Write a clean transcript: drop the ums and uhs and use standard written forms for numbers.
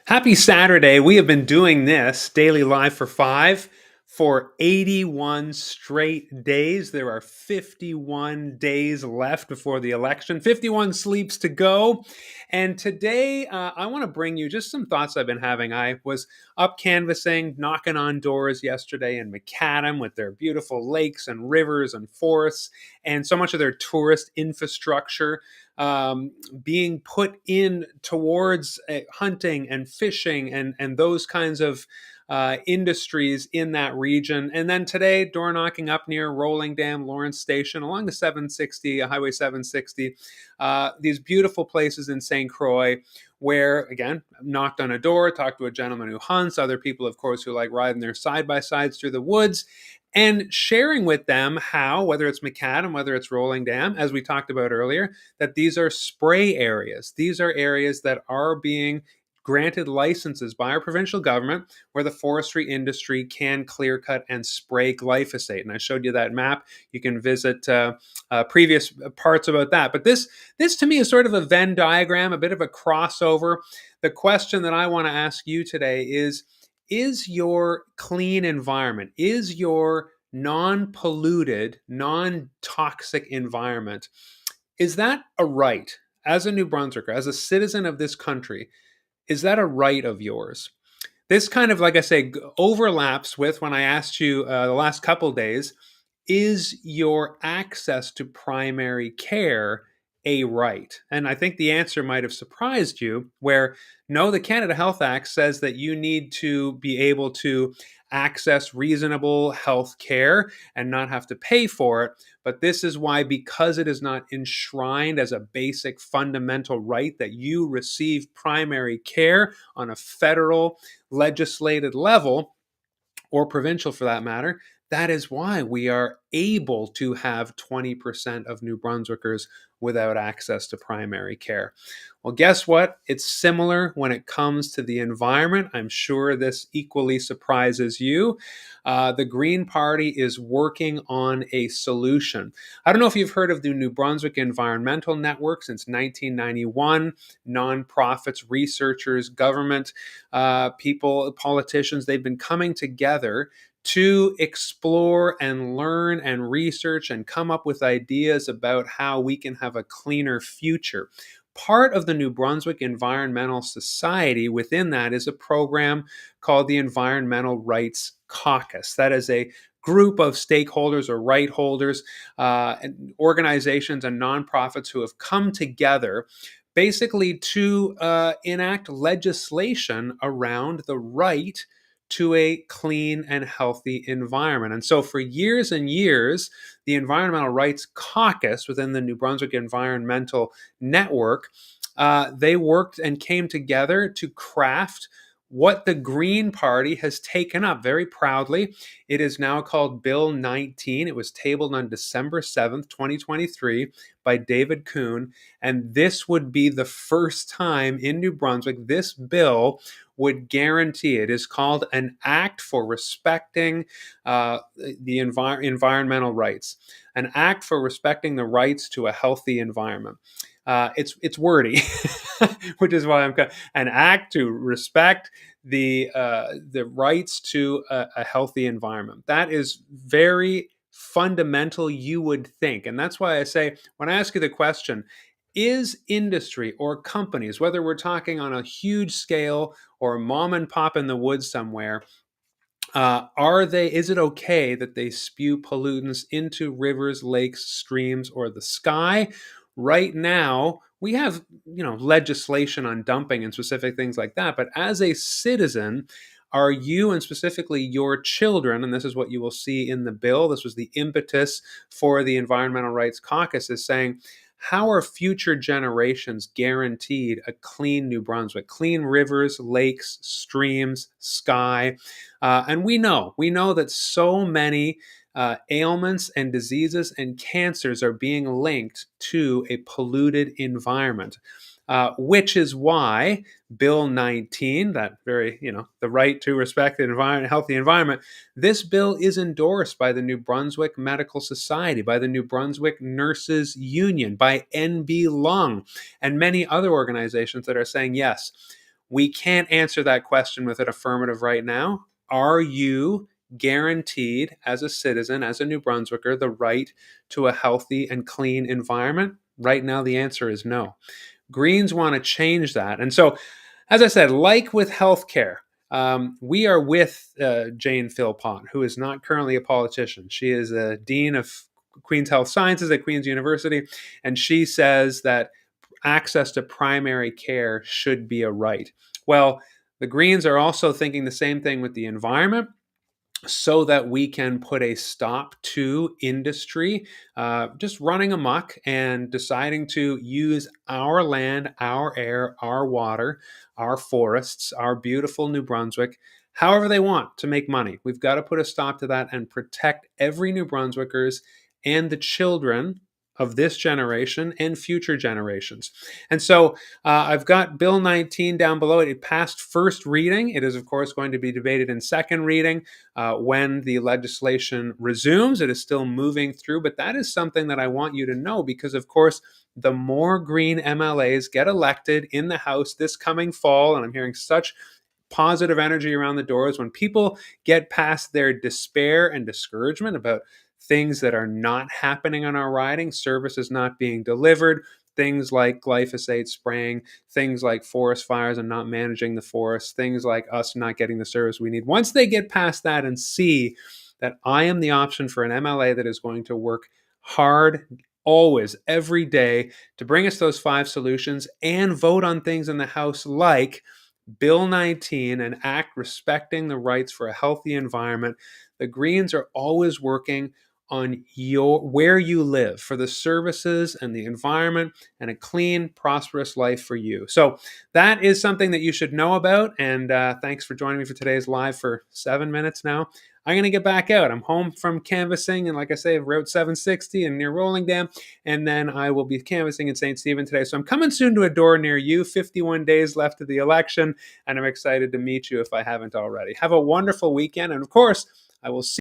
Happy Saturday. We have been doing this daily live for 81 straight days. There are 51 days left before the election, 51 sleeps to go. And today, I want to bring you just some thoughts I've been having. I was up canvassing, knocking on doors yesterday in Macadam with their beautiful lakes and rivers and forests and so much of their tourist infrastructure being put in towards hunting and fishing and those kinds of industries in that region. And then today, door knocking up near Rolling Dam, Lawrence Station, along the 760, Highway 760, these beautiful places in Saint Croix, where, again, knocked on a door, talked to a gentleman who hunts, other people, of course, who like riding their side-by-sides through the woods, and sharing with them how, whether it's Macadam, whether it's Rolling Dam, as we talked about earlier, that these are spray areas. These are areas that are being granted licenses by our provincial government where the forestry industry can clear cut and spray glyphosate. And I showed you that map. You can visit previous parts about that. But this to me is sort of a Venn diagram, a bit of a crossover. The question that I want to ask you today is your clean environment, is your non-polluted, non-toxic environment, is that a right as a New Brunswicker, as a citizen of this country? Is that a right of yours? This kind of, like I say, overlaps with when I asked you the last couple days, is your access to primary care a right? And I think the answer might have surprised you, where no, the Canada Health Act says that you need to be able to access reasonable health care and not have to pay for it. But this is why, because it is not enshrined as a basic fundamental right that you receive primary care on a federal legislated level, or provincial for that matter, that is why we are able to have 20% of New Brunswickers without access to primary care. Well, guess what? It's similar when it comes to the environment. I'm sure this equally surprises you. The Green Party is working on a solution. I don't know if you've heard of the New Brunswick Environmental Network. Since 1991, nonprofits, researchers, government people, politicians, they've been coming together to explore and learn and research and come up with ideas about how we can have a cleaner future. Part of the New Brunswick Environmental Society within that is a program called the Environmental Rights Caucus. That is a group of stakeholders or right holders, organizations and nonprofits who have come together basically to enact legislation around the right to a clean and healthy environment. And so for years and years, the Environmental Rights Caucus within the New Brunswick Environmental Network, they worked and came together to craft what the Green Party has taken up very proudly. It is now called Bill 19. It was tabled on December 7th, 2023 by David Kuhn. And this would be the first time in New Brunswick this bill would guarantee, it is called an Act for Respecting the Environmental Rights, an Act for Respecting the Rights to a Healthy Environment. It's wordy, which is why an act to respect the rights to a healthy environment. That is very fundamental, you would think, and that's why I say when I ask you the question, is industry or companies, whether we're talking on a huge scale or mom and pop in the woods somewhere, is it okay that they spew pollutants into rivers, lakes, streams, or the sky? Right now, we have, legislation on dumping and specific things like that. But as a citizen, are you, and specifically your children, and this is what you will see in the bill, this was the impetus for the Environmental Rights Caucus, is saying, how are future generations guaranteed a clean New Brunswick, clean rivers, lakes, streams, sky? And we know that so many ailments and diseases and cancers are being linked to a polluted environment. Which is why Bill 19, that very, the right to respect the environment, healthy environment, this bill is endorsed by the New Brunswick Medical Society, by the New Brunswick Nurses Union, by NB Lung, and many other organizations that are saying, yes, We can't answer that question with an affirmative right now. Are you guaranteed as a citizen, as a New Brunswicker, the right to a healthy and clean environment? Right now, the answer is no. Greens want to change that. And so, as I said, like with healthcare, we are with Jane Philpott, who is not currently a politician. She is a dean of Queen's Health Sciences at Queen's University, and she says that access to primary care should be a right. Well, the Greens are also thinking the same thing with the environment, so that we can put a stop to industry just running amok and deciding to use our land, our air, our water, our forests, our beautiful New Brunswick, however they want to make money. We've got to put a stop to that and protect every New Brunswickers and the children of this generation and future generations. And so I've got Bill 19 down below. It passed first reading. It is, of course, going to be debated in second reading when the legislation resumes. It is still moving through, but that is something that I want you to know because, of course, the more Green MLAs get elected in the House this coming fall, and I'm hearing such positive energy around the doors, when people get past their despair and discouragement about things that are not happening in our riding, services not being delivered, things like glyphosate spraying, things like forest fires and not managing the forest, things like us not getting the service we need. Once they get past that and see that I am the option for an MLA that is going to work hard always, every day, to bring us those 5 solutions and vote on things in the House like Bill 19, an act respecting the rights for a healthy environment. The Greens are always working on where you live, for the services and the environment and a clean, prosperous life for you. So that is something that you should know about. And thanks for joining me for today's live for 7 minutes now. I'm going to get back out. I'm home from canvassing, and like I say, Route 760 and near Rolling Dam, and then I will be canvassing in St. Stephen today. So I'm coming soon to a door near you. 51 days left of the election, and I'm excited to meet you if I haven't already. Have a wonderful weekend, and of course, I will see